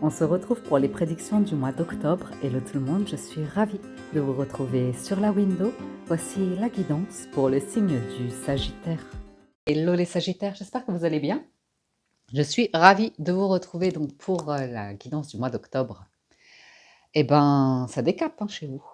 On se retrouve pour les prédictions du mois d'octobre. Hello tout le monde, je suis ravie de vous retrouver sur la window. Voici la guidance pour le signe du Sagittaire. Hello les Sagittaires, j'espère que vous allez bien. Je suis ravie de vous retrouver donc pour la guidance du mois d'octobre. Eh ben, ça décape chez vous.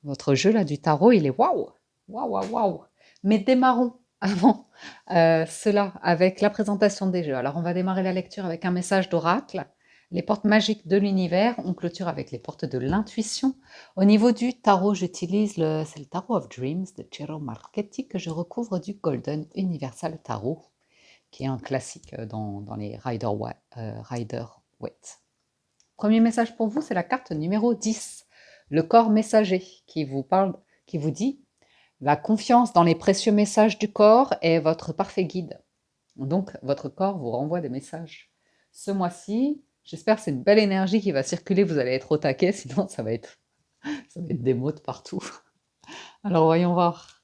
Votre jeu là du tarot, il est waouh, waouh, waouh, waouh. Mais démarrons avant cela avec la présentation des jeux. Alors on va démarrer la lecture avec un message d'oracle. Les portes magiques de l'univers, on clôture avec les portes de l'intuition. Au niveau du tarot, j'utilise c'est le Tarot of Dreams de Ciro Marchetti que je recouvre du Golden Universal Tarot, qui est un classique dans les Rider-Waite. Premier message pour vous, c'est la carte numéro 10, le corps messager, qui vous parle, qui vous dit la confiance dans les précieux messages du corps est votre parfait guide. Donc, votre corps vous renvoie des messages. Ce mois-ci, j'espère que c'est une belle énergie qui va circuler, vous allez être au taquet, sinon ça va être des mots de partout. Alors, voyons voir.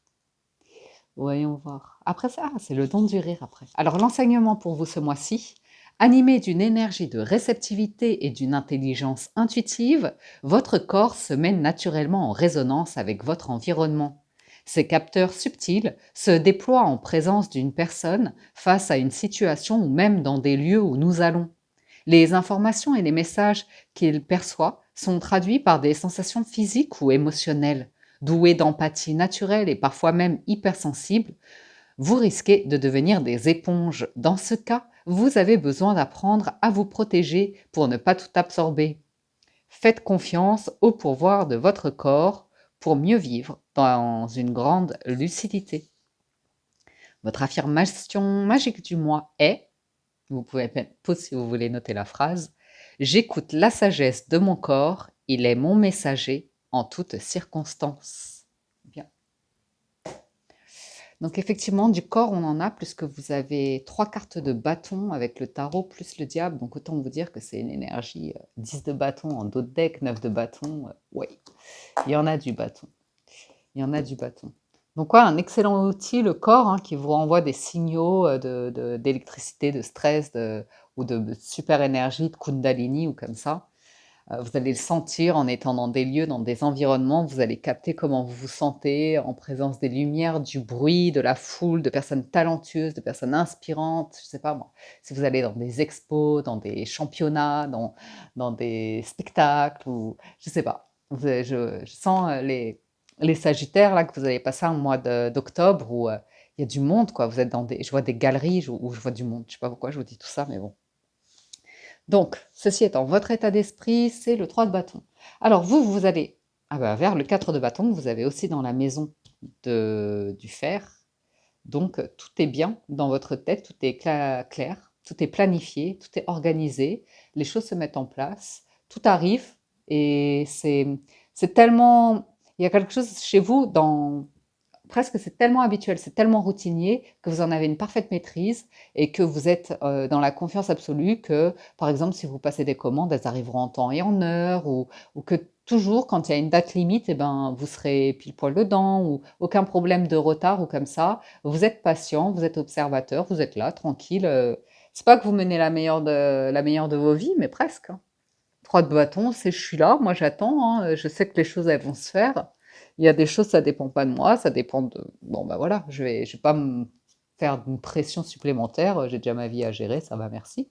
Voyons voir. Après ça, c'est le don du rire après. Alors, l'enseignement pour vous ce mois-ci, animé d'une énergie de réceptivité et d'une intelligence intuitive, votre corps se met naturellement en résonance avec votre environnement. Ces capteurs subtils se déploient en présence d'une personne face à une situation ou même dans des lieux où nous allons. Les informations et les messages qu'il perçoit sont traduits par des sensations physiques ou émotionnelles. Doué d'empathie naturelle et parfois même hypersensible, vous risquez de devenir des éponges. Dans ce cas, vous avez besoin d'apprendre à vous protéger pour ne pas tout absorber. Faites confiance au pourvoir de votre corps pour mieux vivre dans une grande lucidité. Votre affirmation magique du mois est, vous pouvez mettre pause si vous voulez noter la phrase, j'écoute la sagesse de mon corps, il est mon messager en toutes circonstances. Bien. Donc effectivement, du corps, on en a, puisque vous avez 3 cartes de bâton avec le tarot plus le diable. Donc autant vous dire que c'est une énergie 10 de bâton en dos de deck, 9 de bâton. Oui, il y en a du bâton. Il y en a du bâton. Donc ouais, un excellent outil, le corps, qui vous renvoie des signaux d'électricité, de stress, ou de super énergie, de kundalini ou comme ça. Vous allez le sentir en étant dans des lieux, dans des environnements, vous allez capter comment vous vous sentez en présence des lumières, du bruit, de la foule, de personnes talentueuses, de personnes inspirantes, je sais pas moi. Si vous allez dans des expos, dans des championnats, dans des spectacles ou je sais pas. Je sens les Sagittaires là que vous allez passer un mois d'octobre où il y a du monde quoi. Vous êtes dans je vois des galeries où je vois du monde. Je sais pas pourquoi je vous dis tout ça, mais bon. Donc, ceci étant, votre état d'esprit, c'est le 3 de bâton. Alors, vous allez vers le 4 de bâton, vous avez aussi dans la maison du fer. Donc, tout est bien dans votre tête, tout est clair, tout est planifié, tout est organisé, les choses se mettent en place, tout arrive et c'est tellement... Il y a quelque chose chez vous presque c'est tellement habituel, c'est tellement routinier que vous en avez une parfaite maîtrise et que vous êtes dans la confiance absolue que, par exemple, si vous passez des commandes, elles arriveront en temps et en heure ou que toujours, quand il y a une date limite, eh ben, vous serez pile poil dedans ou aucun problème de retard ou comme ça. Vous êtes patient, vous êtes observateur, vous êtes là, tranquille. C'est pas que vous menez la meilleure de vos vies, mais presque. 3 de bâton, c'est je suis là, moi j'attends, je sais que les choses elles vont se faire. Il y a des choses, ça dépend pas de moi, ça dépend de... Bon bah voilà, je vais pas me faire une pression supplémentaire, j'ai déjà ma vie à gérer, ça va, merci.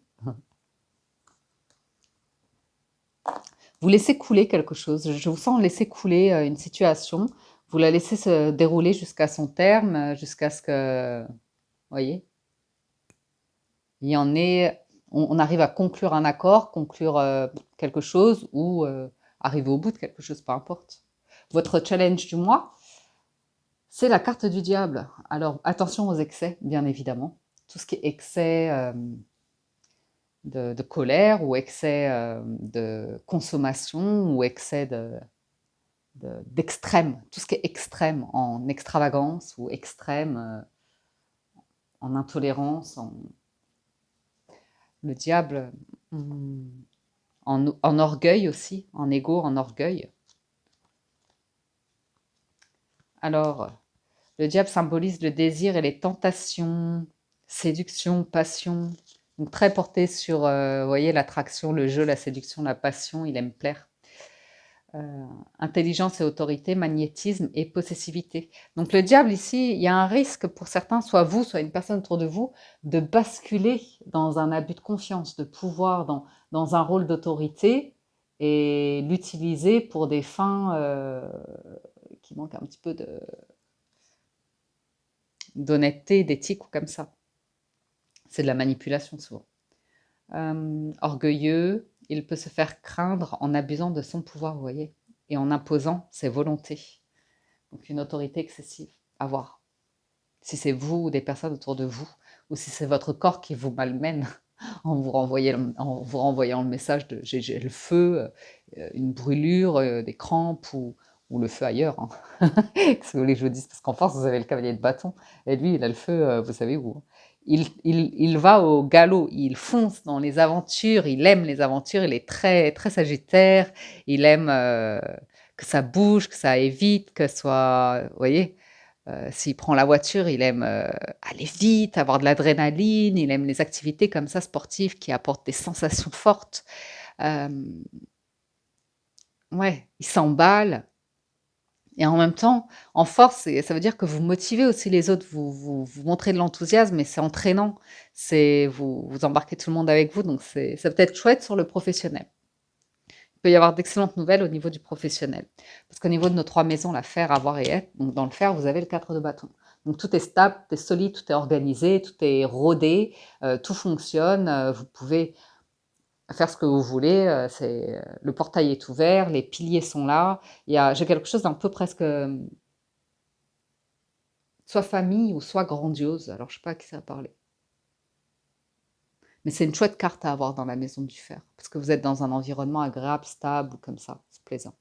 Vous laissez couler quelque chose, je vous sens laisser couler une situation, vous la laissez se dérouler jusqu'à son terme, jusqu'à ce que... Vous voyez, il y en est... On arrive à conclure un accord, conclure quelque chose ou arriver au bout de quelque chose, peu importe. Votre challenge du mois, c'est la carte du diable. Alors attention aux excès, bien évidemment. Tout ce qui est excès de colère ou excès de consommation ou excès d'extrême. Tout ce qui est extrême en extravagance ou extrême en intolérance. Le diable en orgueil aussi, en ego, en orgueil. Alors, le diable symbolise le désir et les tentations, séduction, passion. Donc très porté sur, vous voyez, l'attraction, le jeu, la séduction, la passion, il aime plaire. Intelligence et autorité, magnétisme et possessivité. Donc le diable ici, il y a un risque pour certains, soit vous, soit une personne autour de vous, de basculer dans un abus de confiance, de pouvoir, dans un rôle d'autorité et l'utiliser pour des fins qui manquent un petit peu d'honnêteté, d'éthique ou comme ça. C'est de la manipulation souvent. Orgueilleux, il peut se faire craindre en abusant de son pouvoir, vous voyez, et en imposant ses volontés. Donc une autorité excessive à voir. Si c'est vous ou des personnes autour de vous, ou si c'est votre corps qui vous malmène en vous renvoyant le message de j'ai le feu, une brûlure, des crampes ou le feu ailleurs. Hein. Qu'est-ce que vous voulez que je vous dise? Parce qu'en force, vous avez le cavalier de bâton, et lui, il a le feu, vous savez où. Hein. Il va au galop, il fonce dans les aventures, il aime les aventures, il est très, très sagittaire, il aime que ça bouge, que ça aille vite, que soit, vous voyez, s'il prend la voiture, il aime aller vite, avoir de l'adrénaline, il aime les activités comme ça sportives qui apportent des sensations fortes. Euh, ouais, il s'emballe. Et en même temps, en force, ça veut dire que vous motivez aussi les autres, vous montrez de l'enthousiasme et c'est entraînant. Vous embarquez tout le monde avec vous, donc ça peut être chouette sur le professionnel. Il peut y avoir d'excellentes nouvelles au niveau du professionnel. Parce qu'au niveau de nos 3 maisons, la faire, avoir et être, donc dans le faire, vous avez le 4 de bâton. Donc tout est stable, tout est solide, tout est organisé, tout est rodé, tout fonctionne, vous pouvez faire ce que vous voulez, le portail est ouvert, les piliers sont là, j'ai quelque chose d'un peu presque soit famille ou soit grandiose, alors je sais pas à qui ça va parler. Mais c'est une chouette carte à avoir dans la maison du fer, parce que vous êtes dans un environnement agréable, stable, comme ça, c'est plaisant.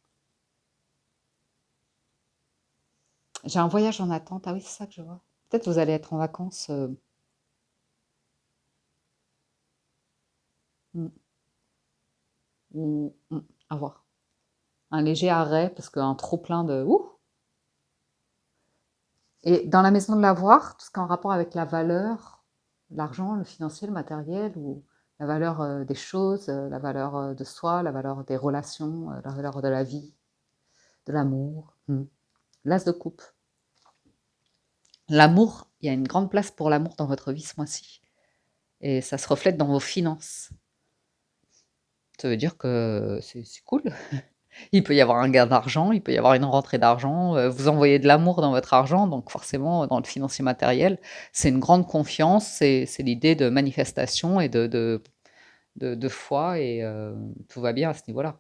J'ai un voyage en attente, ah oui, c'est ça que je vois. Peut-être vous allez être en vacances. Hmm, à voir. Un léger arrêt, parce qu'un trop plein de... Ouh. Et dans la maison de l'avoir, tout ce qui est en rapport avec la valeur, l'argent, le financier, le matériel, ou la valeur des choses, la valeur de soi, la valeur des relations, la valeur de la vie, de l'amour. L'as de coupe. L'amour, il y a une grande place pour l'amour dans votre vie ce mois-ci. Et ça se reflète dans vos finances. Ça veut dire que c'est cool. Il peut y avoir un gain d'argent, il peut y avoir une rentrée d'argent, vous envoyez de l'amour dans votre argent, donc forcément dans le financier matériel, c'est une grande confiance, c'est l'idée de manifestation et de foi et tout va bien à ce niveau-là.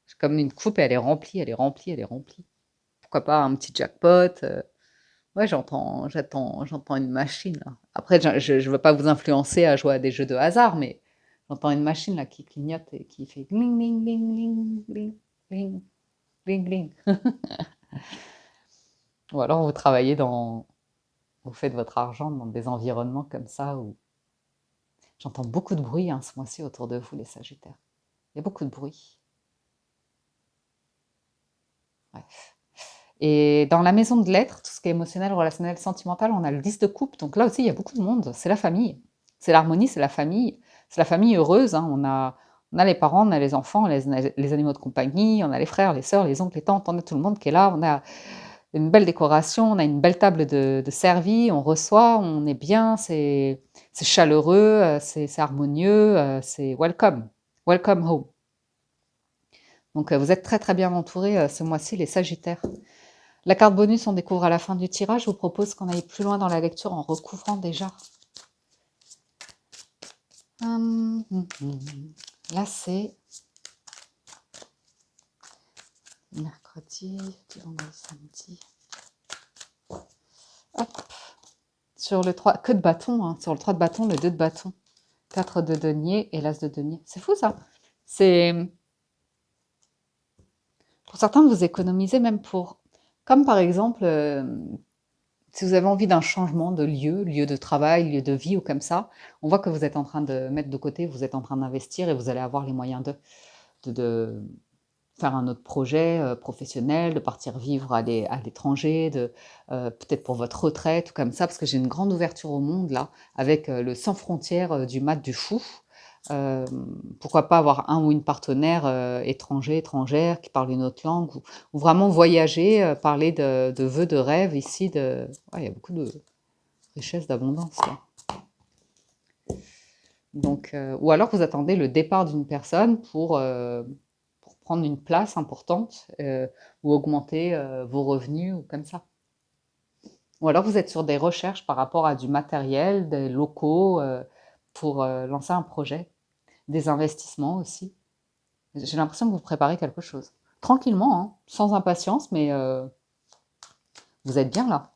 C'est comme une coupe, elle est remplie, elle est remplie, elle est remplie. Pourquoi pas un petit jackpot? Ouais, j'entends une machine là. Après, je veux pas vous influencer à jouer à des jeux de hasard, mais j'entends une machine là qui clignote et qui fait gling gling gling gling gling gling gling gling. Ou alors vous faites votre argent dans des environnements comme ça où j'entends beaucoup de bruit hein, ce mois-ci autour de vous, les Sagittaires. Il y a beaucoup de bruit. Bref. Et dans la maison de l'être, tout ce qui est émotionnel, relationnel, sentimental, on a le 10 de coupe. Donc là aussi, il y a beaucoup de monde. C'est la famille. C'est l'harmonie, c'est la famille. C'est la famille heureuse. Hein. On a les parents, on a les enfants, les animaux de compagnie, on a les frères, les sœurs, les oncles, les tantes, on a tout le monde qui est là. On a une belle décoration, on a une belle table de servi, on reçoit, on est bien, c'est chaleureux, c'est harmonieux, c'est welcome. Welcome home. Donc vous êtes très très bien entourés ce mois-ci, les Sagittaires. La carte bonus, on découvre à la fin du tirage. Je vous propose qu'on aille plus loin dans la lecture en recouvrant déjà. Là, c'est mercredi, vendredi, samedi. Hop. Sur le 3, que de bâton, hein. Sur le 3 de bâton, le 2 de bâton. 4 de denier et l'as de denier. C'est fou ça. C'est... Pour certains, vous économisez même pour... Comme par exemple... si vous avez envie d'un changement de lieu de travail, lieu de vie ou comme ça, on voit que vous êtes en train de mettre de côté, vous êtes en train d'investir et vous allez avoir les moyens faire un autre projet professionnel, de partir vivre à l'étranger, peut-être pour votre retraite ou comme ça, parce que j'ai une grande ouverture au monde là, avec le sans frontières du mat du fou. Euh, Pourquoi pas avoir un ou une partenaire étranger, étrangère, qui parle une autre langue, ou vraiment voyager, parler de vœux, de rêves ici. Ouais, il y a beaucoup de richesse, d'abondance là. Donc, ou alors vous attendez le départ d'une personne pour prendre une place importante ou augmenter vos revenus ou comme ça. Ou alors vous êtes sur des recherches par rapport à du matériel, des locaux pour lancer un projet, des investissements aussi. J'ai l'impression que vous préparez quelque chose. Tranquillement, hein, sans impatience, mais vous êtes bien là.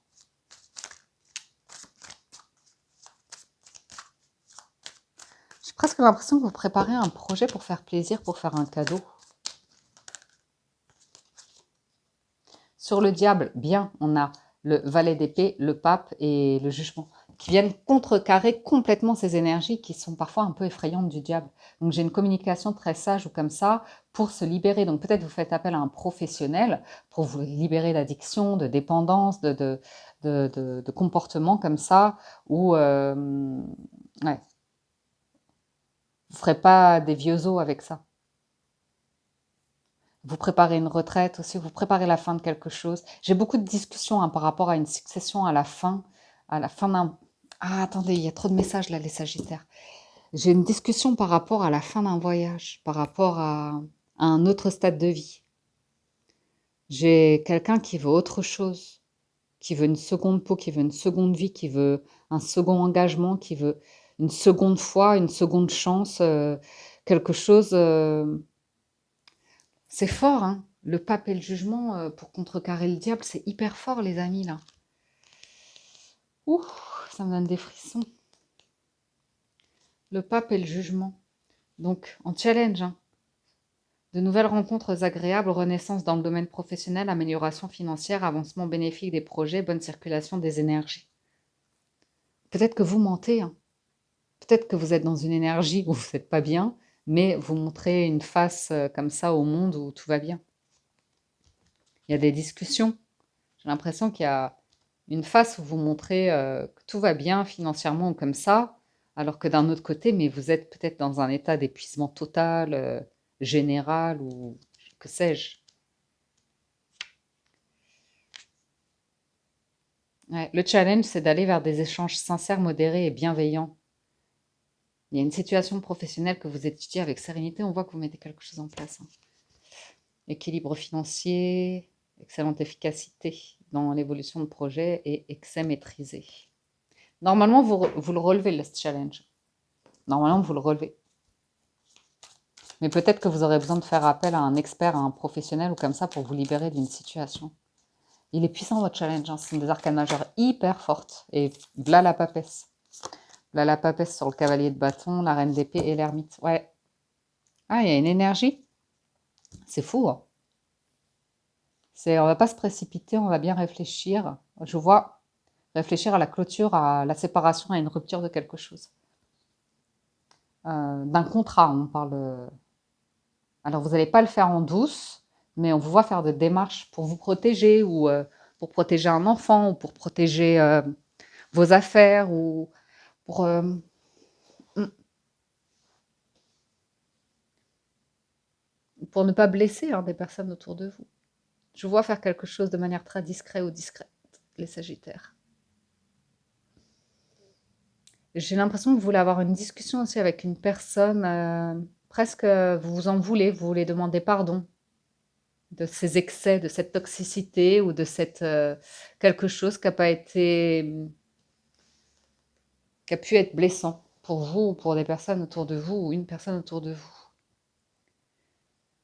J'ai presque l'impression que vous préparez un projet pour faire plaisir, pour faire un cadeau. Sur le diable, bien, on a le valet d'épée, le pape et le jugement, qui viennent contrecarrer complètement ces énergies qui sont parfois un peu effrayantes du diable. Donc j'ai une communication très sage ou comme ça pour se libérer. Donc peut-être vous faites appel à un professionnel pour vous libérer d'addiction, de dépendance, de comportements comme ça, ou ouais, vous ne ferez pas des vieux os avec ça. Vous préparez une retraite aussi, vous préparez la fin de quelque chose. J'ai beaucoup de discussions par rapport à une succession à la fin d'un... Ah, attendez, il y a trop de messages là, les Sagittaires. J'ai une discussion par rapport à la fin d'un voyage, par rapport à un autre stade de vie. J'ai quelqu'un qui veut autre chose, qui veut une seconde peau, qui veut une seconde vie, qui veut un second engagement, qui veut une seconde foi, une seconde chance, quelque chose... C'est fort, hein. Le pape et le jugement pour contrecarrer le diable, c'est hyper fort, les amis, là. Ouh, ça me donne des frissons. Le pape et le jugement. Donc, en challenge, hein. De nouvelles rencontres agréables, renaissance dans le domaine professionnel, amélioration financière, avancement bénéfique des projets, bonne circulation des énergies. Peut-être que vous mentez, hein. Peut-être que vous êtes dans une énergie où vous n'êtes pas bien, mais vous montrez une face comme ça au monde où tout va bien. Il y a des discussions. J'ai l'impression qu'il y a une face où vous montrez que tout va bien financièrement ou comme ça, alors que d'un autre côté, mais vous êtes peut-être dans un état d'épuisement total, général ou que sais-je. Ouais, le challenge, c'est d'aller vers des échanges sincères, modérés et bienveillants. Il y a une situation professionnelle que vous étudiez avec sérénité, on voit que vous mettez quelque chose en place, hein. Équilibre financier, excellente efficacité dans l'évolution de projet et excès maîtrisé. Normalement, vous le relevez, le challenge. Normalement, vous le relevez. Mais peut-être que vous aurez besoin de faire appel à un expert, à un professionnel ou comme ça pour vous libérer d'une situation. Il est puissant, votre challenge, hein. C'est des arcanes majeures hyper fortes. Et là, la papesse. Là, la papesse sur le cavalier de bâton, la reine d'épée et l'ermite. Ouais. Ah, il y a une énergie. C'est fou, hein. On va pas se précipiter, on va bien réfléchir. Je vois réfléchir à la clôture, à la séparation, à une rupture de quelque chose. D'un contrat, on parle. Alors, vous n'allez pas le faire en douce, mais on vous voit faire des démarches pour vous protéger ou pour protéger un enfant ou pour protéger vos affaires ou pour, pour ne pas blesser des personnes autour de vous. Je vous vois faire quelque chose de manière très discrète ou discrète, les Sagittaires. J'ai l'impression que vous voulez avoir une discussion aussi avec une personne, presque vous vous en voulez, vous voulez demander pardon de ces excès, de cette toxicité ou de cette quelque chose qui a pas été, qui a pu être blessant pour vous ou pour des personnes autour de vous ou une personne autour de vous.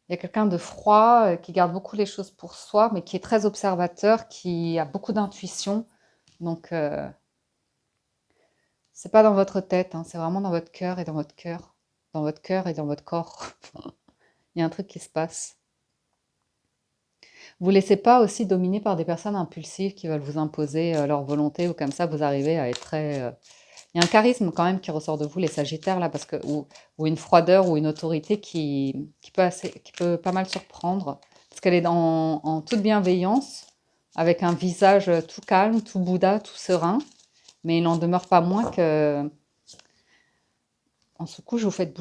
Il y a quelqu'un de froid qui garde beaucoup les choses pour soi, mais qui est très observateur, qui a beaucoup d'intuition. Donc, c'est pas dans votre tête, hein, c'est vraiment dans votre cœur et dans votre cœur, dans votre cœur et dans votre corps. Il y a un truc qui se passe. Vous ne laissez pas aussi dominer par des personnes impulsives qui veulent vous imposer leur volonté ou comme ça vous arrivez à être très, Il y a un charisme quand même qui ressort de vous, les Sagittaires, là, parce que, ou une froideur ou une autorité qui peut pas mal surprendre, parce qu'elle est en toute bienveillance, avec un visage tout calme, tout Bouddha, tout serein, mais il n'en demeure pas moins que, en ce coup, vous le faites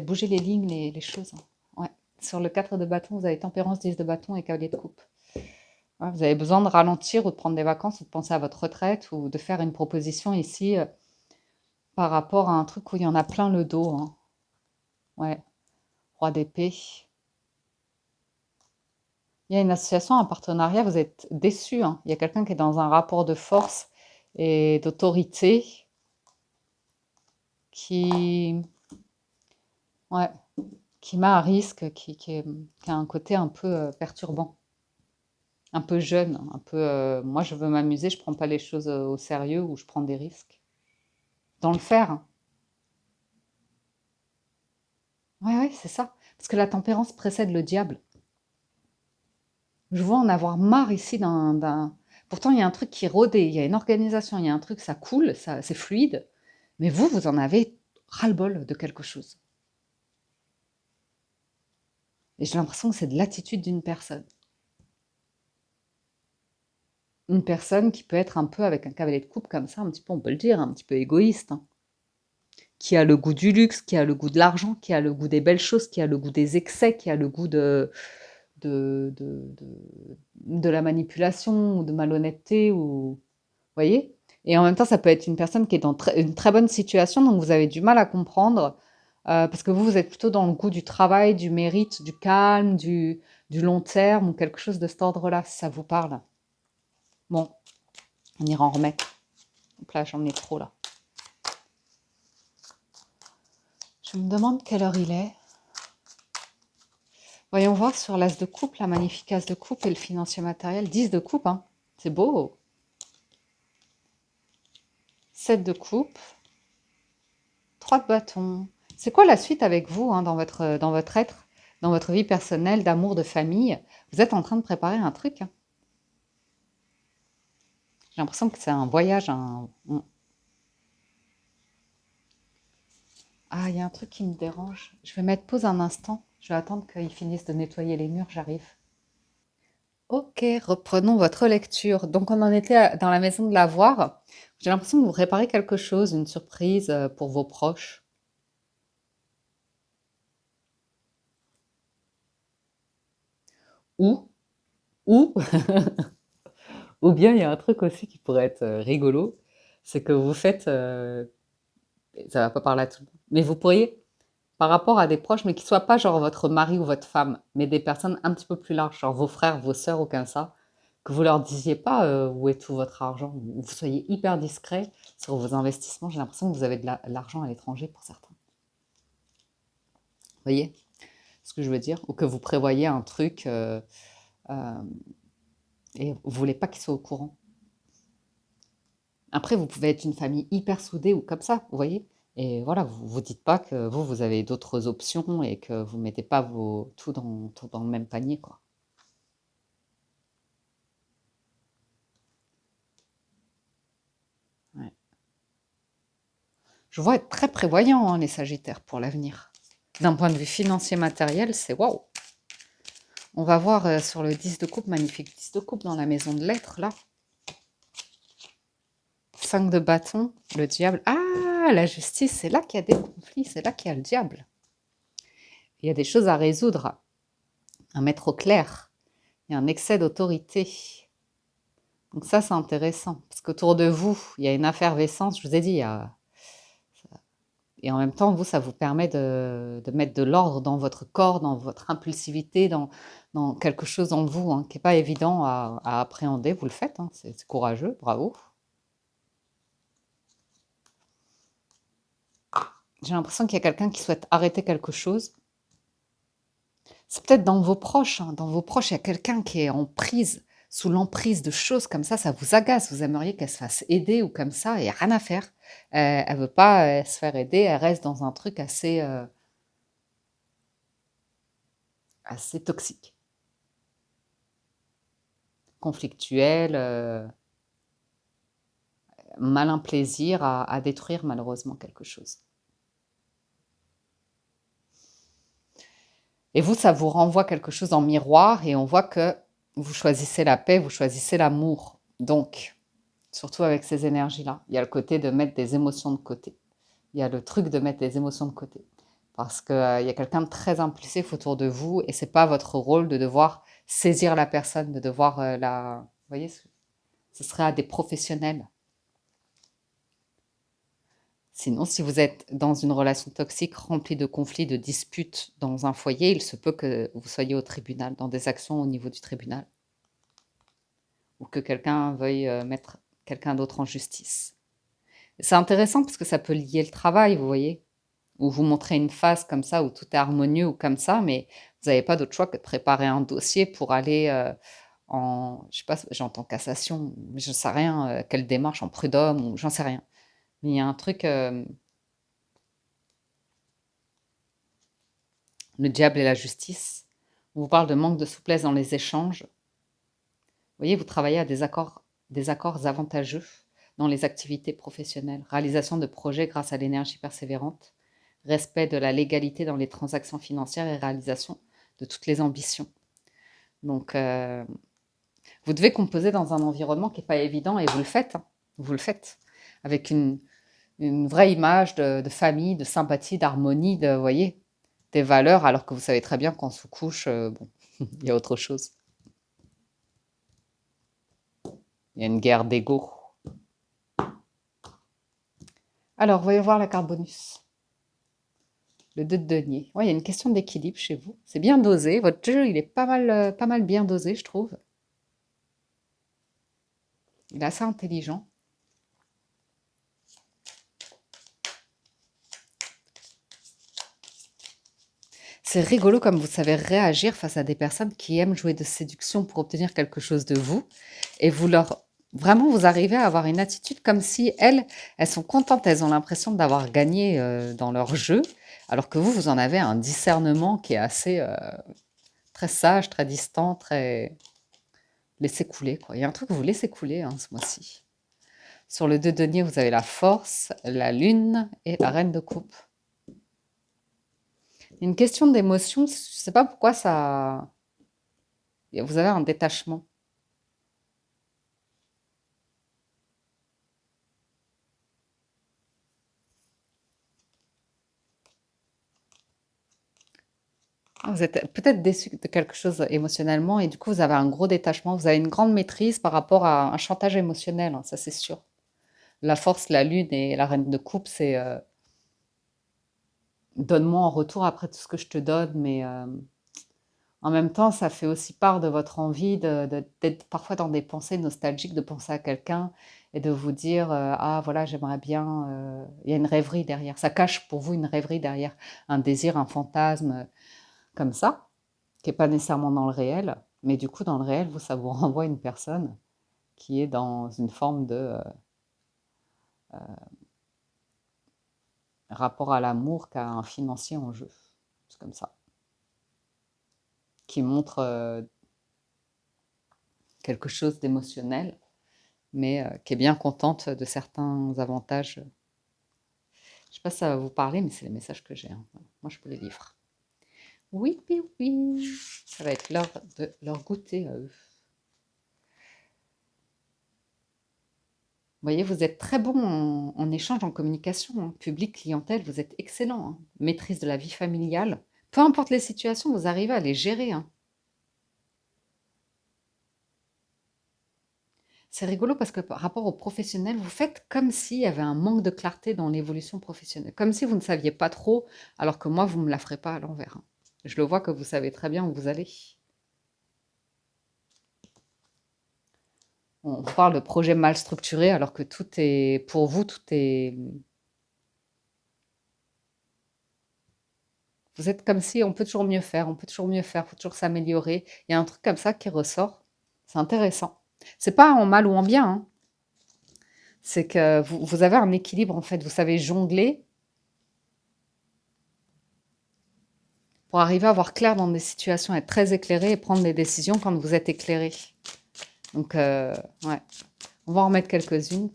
bouger les lignes, les choses, hein. Ouais. Sur le 4 de bâton, vous avez tempérance, 10 de bâton et cavalier de coupe. Ouais, vous avez besoin de ralentir ou de prendre des vacances ou de penser à votre retraite ou de faire une proposition ici par rapport à un truc où il y en a plein le dos, hein. Ouais, roi d'épée. Il y a une association, un partenariat, vous êtes déçus, hein. Il y a quelqu'un qui est dans un rapport de force et d'autorité qui, ouais, qui met à risque, qui a un côté un peu perturbant, un peu jeune, un peu moi je veux m'amuser, je prends pas les choses au sérieux ou je prends des risques. Dans le faire, hein. Ouais, ouais, c'est ça. Parce que la tempérance précède le diable. Je vois en avoir marre ici Pourtant, il y a un truc qui est rodé, il y a une organisation, il y a un truc, ça coule, ça, c'est fluide. Mais vous en avez ras-le-bol de quelque chose. Et j'ai l'impression que c'est de l'attitude d'une personne. Une personne qui peut être un peu, avec un cavalier de coupe comme ça, un petit peu, on peut le dire, un petit peu égoïste, hein. Qui a le goût du luxe, qui a le goût de l'argent, qui a le goût des belles choses, qui a le goût des excès, qui a le goût de, de, de la manipulation ou de malhonnêteté ou voyez? Et en même temps, ça peut être une personne qui est dans une très bonne situation, donc vous avez du mal à comprendre, parce que vous êtes plutôt dans le goût du travail, du mérite, du calme, du long terme ou quelque chose de cet ordre-là, si ça vous parle. Bon, on ira en remettre. Donc là, j'en ai trop là. Je me demande quelle heure il est. Voyons voir sur l'as de coupe, la magnifique as de coupe et le financier matériel. 10 de coupe, hein. C'est beau. 7 de coupe. 3 de bâton. C'est quoi la suite avec vous, hein, dans votre être, dans votre vie personnelle, d'amour, de famille? Vous êtes en train de préparer un truc, hein. J'ai l'impression que c'est un voyage. Ah, il y a un truc qui me dérange. Je vais mettre pause un instant. Je vais attendre qu'ils finissent de nettoyer les murs, j'arrive. Ok, reprenons votre lecture. Donc, on en était dans la maison de la voir. J'ai l'impression que vous préparez quelque chose, une surprise pour vos proches. Ou, ou, ou bien il y a un truc aussi qui pourrait être rigolo, c'est que vous faites, ça va pas parler à tout le monde, mais vous pourriez, par rapport à des proches, mais qui soient pas genre votre mari ou votre femme, mais des personnes un petit peu plus larges, genre vos frères, vos sœurs ou comme ça, que vous leur disiez pas où est tout votre argent, ou vous soyez hyper discret sur vos investissements. J'ai l'impression que vous avez de l'argent à l'étranger pour certains. Vous voyez ce que je veux dire? Ou que vous prévoyez un truc euh, et vous voulez pas qu'ils soient au courant. Après, vous pouvez être une famille hyper soudée ou comme ça, vous voyez? Et voilà, vous vous dites pas que vous avez d'autres options et que vous mettez pas tout dans le même panier, quoi. Ouais. Je vois être très prévoyant, hein, les Sagittaires, pour l'avenir. D'un point de vue financier matériel, c'est waouh. On va voir sur le 10 de coupe, magnifique 10 de coupe dans la maison de lettres, là. 5 de bâton, le diable. Ah, la justice, c'est là qu'il y a des conflits, c'est là qu'il y a le diable. Il y a des choses à résoudre, à mettre au clair. Il y a un excès d'autorité. Donc ça, c'est intéressant, parce qu'autour de vous, il y a une effervescence, je vous ai dit, et en même temps, vous, ça vous permet de mettre de l'ordre dans votre corps, dans votre impulsivité, dans quelque chose en vous, hein, qui n'est pas évident à appréhender. Vous le faites, hein, c'est courageux, bravo. J'ai l'impression qu'il y a quelqu'un qui souhaite arrêter quelque chose. C'est peut-être dans vos proches, hein. Dans vos proches, il y a quelqu'un qui est en prise, sous l'emprise de choses comme ça vous agace. Vous aimeriez qu'elle se fasse aider ou comme ça, et rien à faire. Elle veut pas se faire aider, elle reste dans un truc assez toxique, conflictuel. malin plaisir à détruire malheureusement quelque chose. Et vous, ça vous renvoie quelque chose en miroir et on voit que vous choisissez la paix, vous choisissez l'amour. Donc, surtout avec ces énergies-là, il y a le côté de mettre des émotions de côté. Il y a le truc de mettre des émotions de côté. Parce qu'il y a quelqu'un de très impulsif autour de vous et c'est pas votre rôle de devoir saisir la personne, de devoir la... Vous voyez, ce serait à des professionnels. Sinon, si vous êtes dans une relation toxique remplie de conflits, de disputes dans un foyer, il se peut que vous soyez au tribunal, dans des actions au niveau du tribunal. Ou que quelqu'un veuille mettre quelqu'un d'autre en justice. C'est intéressant parce que ça peut lier le travail, vous voyez. Ou vous montrez une phase comme ça, où tout est harmonieux ou comme ça, mais vous n'avez pas d'autre choix que de préparer un dossier pour aller en, je sais pas, j'entends cassation, je ne sais rien, quelle démarche, en prud'homme, ou j'en sais rien. Mais il y a un truc, le diable et la justice, on vous parle de manque de souplesse dans les échanges. Vous voyez, vous travaillez à des accords avantageux dans les activités professionnelles, réalisation de projets grâce à l'énergie persévérante, respect de la légalité dans les transactions financières et réalisation de toutes les ambitions. Donc, vous devez composer dans un environnement qui n'est pas évident et vous le faites. Hein. Vous le faites avec une vraie image de famille, de sympathie, d'harmonie, vous voyez, des valeurs, alors que vous savez très bien qu'en sous-couche, bon, il y a autre chose. Il y a une guerre d'ego. Alors, voyons voir la carte bonus. Le 2 de denier. Ouais, il y a une question d'équilibre chez vous. C'est bien dosé. Votre jeu, il est pas mal bien dosé, je trouve. Il est assez intelligent. C'est rigolo comme vous savez réagir face à des personnes qui aiment jouer de séduction pour obtenir quelque chose de vous. Et vraiment, vous arrivez à avoir une attitude comme si elles sont contentes, elles ont l'impression d'avoir gagné dans leur jeu, alors que vous en avez un discernement qui est assez très sage, très distant, très laissez couler, quoi. Il y a un truc que vous laissez couler hein, ce mois-ci. Sur le 2 denier, vous avez la force, la lune et la reine de coupe. Une question d'émotion, je ne sais pas pourquoi ça... Vous avez un détachement. Vous êtes peut-être déçu de quelque chose émotionnellement et du coup, vous avez un gros détachement. Vous avez une grande maîtrise par rapport à un chantage émotionnel, hein, ça c'est sûr. La force, la lune et la reine de coupe, c'est donne-moi en retour après tout ce que je te donne, mais en même temps, ça fait aussi part de votre envie d'être parfois dans des pensées nostalgiques, de penser à quelqu'un et de vous dire ah voilà, j'aimerais bien. Il y a une rêverie derrière. Ça cache pour vous une rêverie derrière, un désir, un fantasme comme ça, qui n'est pas nécessairement dans le réel, mais du coup, dans le réel, ça vous renvoie une personne qui est dans une forme de rapport à l'amour qu'a un financier en jeu. C'est comme ça. Qui montre quelque chose d'émotionnel, mais qui est bien contente de certains avantages. Je ne sais pas si ça va vous parler, mais c'est les messages que j'ai. Hein. Moi, je peux les livre. Oui, oui, oui. Ça va être l'heure de leur goûter à eux. Vous voyez, vous êtes très bon en échange, en communication, hein. Public, clientèle, vous êtes excellent. Hein. Maîtrise de la vie familiale. Peu importe les situations, vous arrivez à les gérer. Hein. C'est rigolo parce que par rapport aux professionnels, vous faites comme s'il y avait un manque de clarté dans l'évolution professionnelle. Comme si vous ne saviez pas trop, alors que moi, vous ne me la ferez pas à l'envers. Hein. Je le vois que vous savez très bien où vous allez. On parle de projets mal structurés alors que tout est, pour vous, tout est... Vous êtes comme si on peut toujours mieux faire, on peut toujours mieux faire, il faut toujours s'améliorer. Il y a un truc comme ça qui ressort. C'est intéressant. C'est pas en mal ou en bien. Hein. C'est que vous avez un équilibre en fait. Vous savez jongler pour arriver à voir clair dans des situations, être très éclairé et prendre des décisions quand vous êtes éclairé. Donc, ouais. On va en remettre quelques-unes.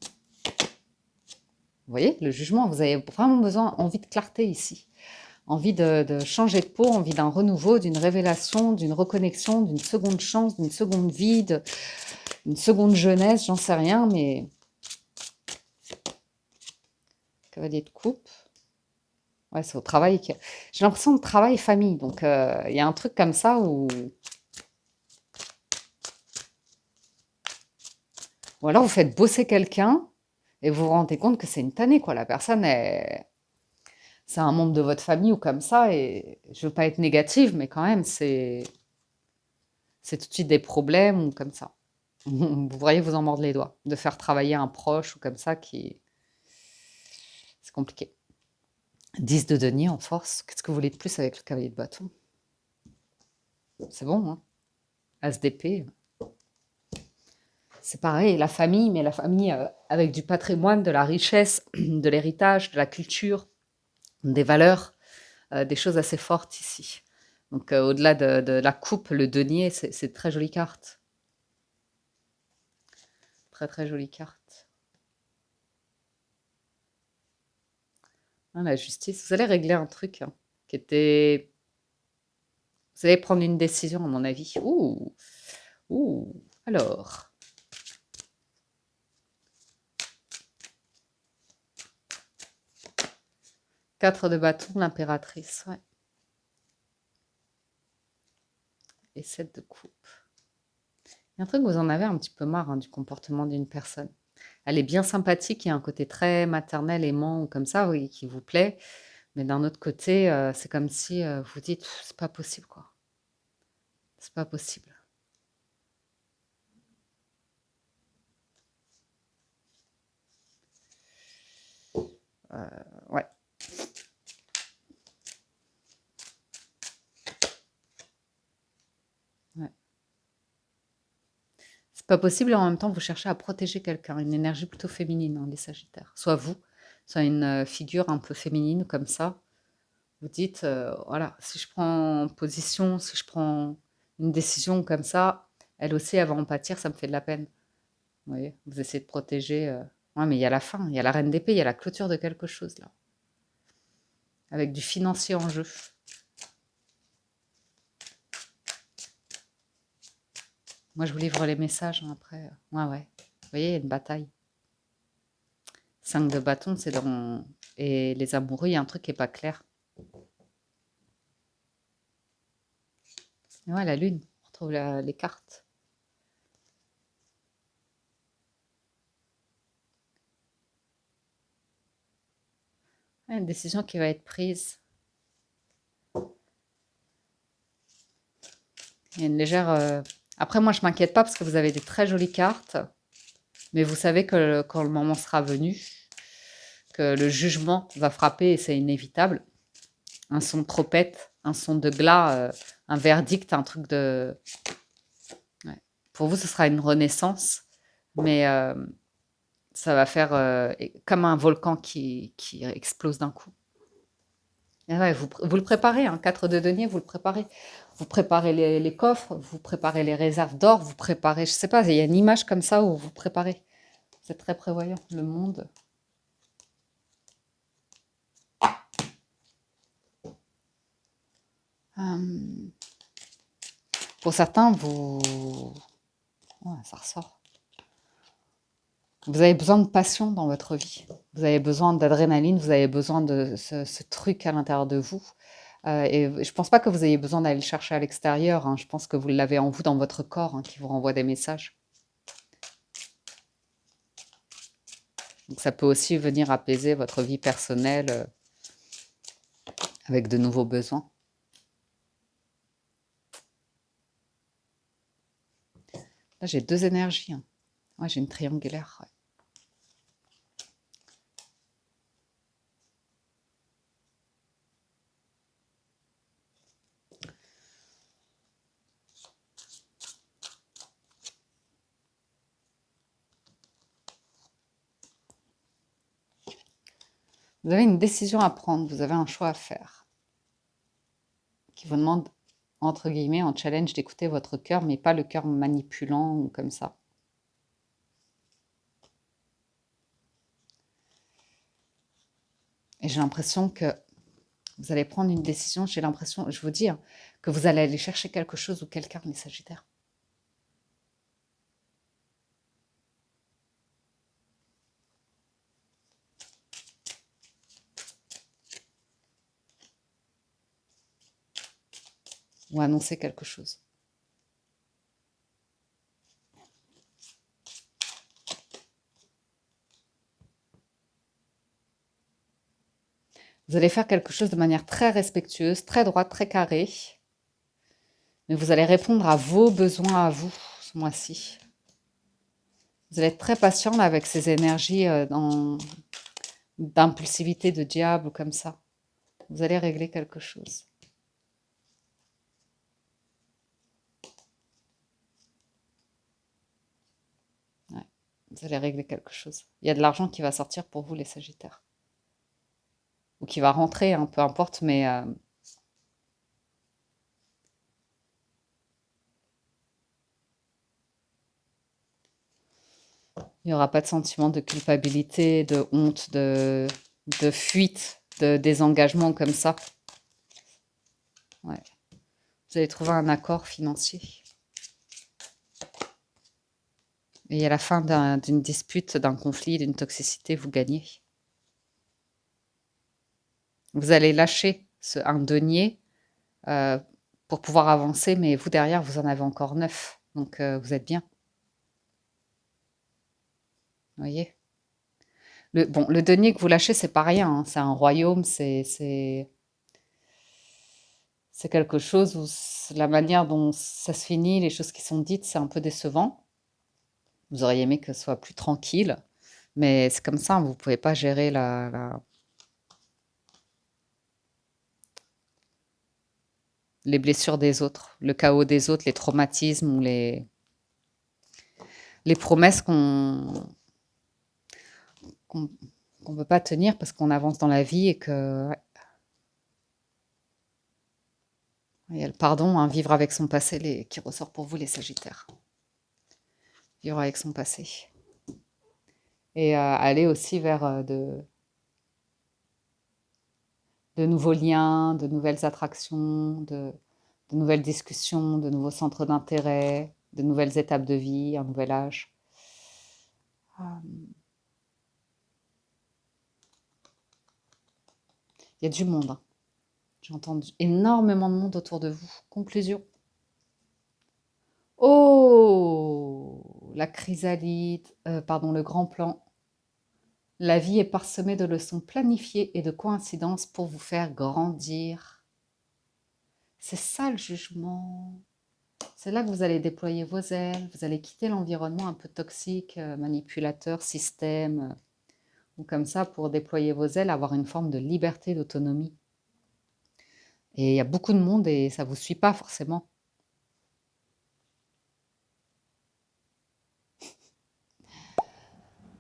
Vous voyez, le jugement, vous avez vraiment besoin, envie de clarté ici. Envie de changer de peau, envie d'un renouveau, d'une révélation, d'une reconnexion, d'une seconde chance, d'une seconde vie, d'une seconde jeunesse, j'en sais rien, mais cavalier de coupe. Ouais, c'est au travail. J'ai l'impression de travail famille. Donc, il y a un truc comme ça où. Ou alors, vous faites bosser quelqu'un et vous vous rendez compte que c'est une tannée, quoi. La personne est. C'est un membre de votre famille ou comme ça. Et je veux pas être négative, mais quand même, c'est tout de suite des problèmes ou comme ça. Vous pourriez vous en mordre les doigts. De faire travailler un proche ou comme ça qui. C'est compliqué. 10 de denier en force. Qu'est-ce que vous voulez de plus avec le cavalier de bâton? C'est bon, hein? As d'épée. C'est pareil, la famille, mais la famille avec du patrimoine, de la richesse, de l'héritage, de la culture, des valeurs, des choses assez fortes ici. Donc au-delà de la coupe, le denier, c'est très jolie carte. Très très jolie carte. Ah, la justice, vous allez régler un truc hein, qui était... Vous allez prendre une décision à mon avis. Ouh, ouh, alors... 4 de bâton, l'impératrice, ouais. Et 7 de coupe. Il y a un truc, vous en avez un petit peu marre hein, du comportement d'une personne. Elle est bien sympathique, il y a un côté très maternel, aimant ou comme ça, oui, qui vous plaît. Mais d'un autre côté, c'est comme si vous dites, c'est pas possible, quoi. C'est pas possible. Ouais. Ouais. C'est pas possible et en même temps, vous cherchez à protéger quelqu'un, une énergie plutôt féminine, hein, les Sagittaires. Soit vous, soit une figure un peu féminine comme ça. Vous dites, voilà, si je prends position, si je prends une décision comme ça, elle aussi, elle va en pâtir, ça me fait de la peine. Vous voyez, vous essayez de protéger. Ouais, mais il y a la fin, il y a la reine d'épée, il y a la clôture de quelque chose là, avec du financier en jeu. Moi, je vous livre les messages hein, après. Ouais, ouais. Vous voyez, il y a une bataille. 5 de bâton, c'est dans. Et les amoureux, il y a un truc qui n'est pas clair. Et ouais, la lune, on retrouve les cartes. Ouais, une décision qui va être prise. Il y a une légère. Après, moi, je m'inquiète pas parce que vous avez des très jolies cartes. Mais vous savez que quand le moment sera venu, que le jugement va frapper et c'est inévitable. Un son de trompette, un son de glas, un verdict, un truc de... Ouais. Pour vous, ce sera une renaissance, mais ça va faire comme un volcan qui explose d'un coup. Et ouais, vous le préparez, hein, 4 de denier, vous le préparez. Vous préparez les coffres, vous préparez les réserves d'or, vous préparez, je sais pas, il y a une image comme ça où vous préparez. C'est très prévoyant, le monde. Pour certains, vous... Ouais, ça ressort. Vous avez besoin de passion dans votre vie. Vous avez besoin d'adrénaline, vous avez besoin de ce truc à l'intérieur de vous. Et je ne pense pas que vous ayez besoin d'aller le chercher à l'extérieur. Hein. Je pense que vous l'avez en vous, dans votre corps, hein, qui vous renvoie des messages. Donc ça peut aussi venir apaiser votre vie personnelle avec de nouveaux besoins. Là, j'ai 2 énergies. Hein. Ouais, j'ai une triangulaire. Ouais. Vous avez une décision à prendre, vous avez un choix à faire, qui vous demande, entre guillemets, en challenge, d'écouter votre cœur, mais pas le cœur manipulant ou comme ça. Et j'ai l'impression que vous allez prendre une décision. J'ai l'impression, je vous dis, hein, que vous allez aller chercher quelque chose ou quelqu'un, les Sagittaires. Ou annoncer quelque chose. Vous allez faire quelque chose de manière très respectueuse, très droite, très carrée. Mais vous allez répondre à vos besoins à vous ce mois-ci. Vous allez être très patient avec ces énergies d'impulsivité, de diable, comme ça. Vous allez régler quelque chose. Ouais, vous allez régler quelque chose. Il y a de l'argent qui va sortir pour vous, les Sagittaires. Ou qui va rentrer, hein, peu importe, mais il n'y aura pas de sentiment de culpabilité, de honte, de fuite, de désengagement comme ça. Ouais. Vous allez trouver un accord financier. Et à la fin d'une dispute, d'un conflit, d'une toxicité, vous gagnez. Vous allez lâcher un denier pour pouvoir avancer, mais vous, derrière, vous en avez encore 9. Donc, vous êtes bien. Vous voyez? Le denier que vous lâchez, c'est pas rien, hein. C'est un royaume, c'est quelque chose où la manière dont ça se finit, les choses qui sont dites, c'est un peu décevant. Vous auriez aimé que ce soit plus tranquille, mais c'est comme ça, vous ne pouvez pas gérer les blessures des autres, le chaos des autres, les traumatismes ou les promesses qu'on ne peut pas tenir parce qu'on avance dans la vie et que ouais. Il y a le pardon, hein, vivre avec son passé qui ressort pour vous, les Sagittaires. Vivre avec son passé. Et aller aussi vers de nouveaux liens, de nouvelles attractions, de nouvelles discussions, de nouveaux centres d'intérêt, de nouvelles étapes de vie, un nouvel âge. Il y a du monde, hein. J'ai entendu énormément de monde autour de vous. Conclusion. Oh, la chrysalide, pardon, le grand plan. La vie est parsemée de leçons planifiées et de coïncidences pour vous faire grandir. C'est ça le jugement. C'est là que vous allez déployer vos ailes, vous allez quitter l'environnement un peu toxique, manipulateur, système, ou comme ça pour déployer vos ailes, avoir une forme de liberté, d'autonomie. Et il y a beaucoup de monde et ça ne vous suit pas forcément.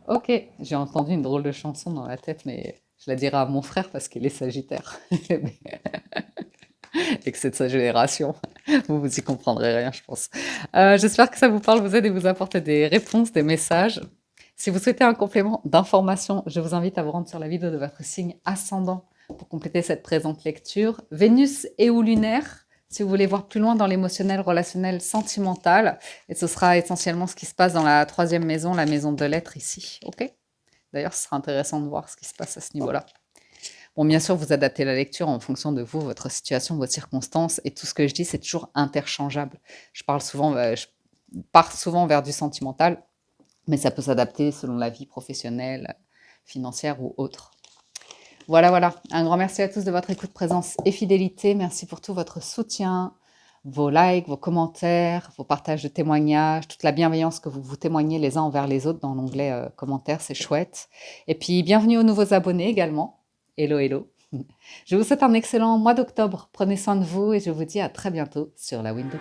Ok, j'ai entendu une drôle de chanson dans la tête, mais je la dirai à mon frère parce qu'il est sagittaire. Et que c'est de sa génération. Vous y comprendrez rien, je pense. J'espère que ça vous parle, vous aide et vous apporte des réponses, des messages. Si vous souhaitez un complément d'information, je vous invite à vous rendre sur la vidéo de votre signe ascendant pour compléter cette présente lecture. Vénus et ou lunaire, si vous voulez voir plus loin dans l'émotionnel, relationnel, sentimental. Et ce sera essentiellement ce qui se passe dans la 3e maison, la maison de l'être ici. Ok? D'ailleurs, ce sera intéressant de voir ce qui se passe à ce niveau-là. Bon, bien sûr, vous adaptez la lecture en fonction de vous, votre situation, vos circonstances. Et tout ce que je dis, c'est toujours interchangeable. Je pars souvent vers du sentimental, mais ça peut s'adapter selon la vie professionnelle, financière ou autre. Voilà, voilà. Un grand merci à tous de votre écoute, présence et fidélité. Merci pour tout votre soutien, vos likes, vos commentaires, vos partages de témoignages, toute la bienveillance que vous vous témoignez les uns envers les autres dans l'onglet commentaires, c'est chouette. Et puis, bienvenue aux nouveaux abonnés également. Hello, hello. Je vous souhaite un excellent mois d'octobre. Prenez soin de vous et je vous dis à très bientôt sur la window.